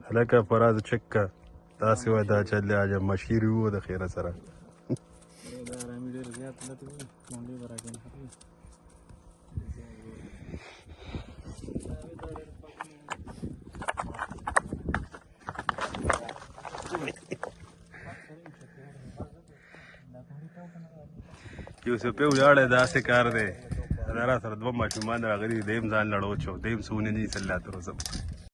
هلکه فراز چک که داسې وایه دا چل دی عجب مشهیر وو د خیره سره د ارامي ډېر زیات لته وي منډې به راکنه خطوي یوسفي ولاړی داسې کار دی دا را سره دوه ماشومان راغلي دي یم ځان لړوچ دی یم څو نه دي صلی الله تر اوسه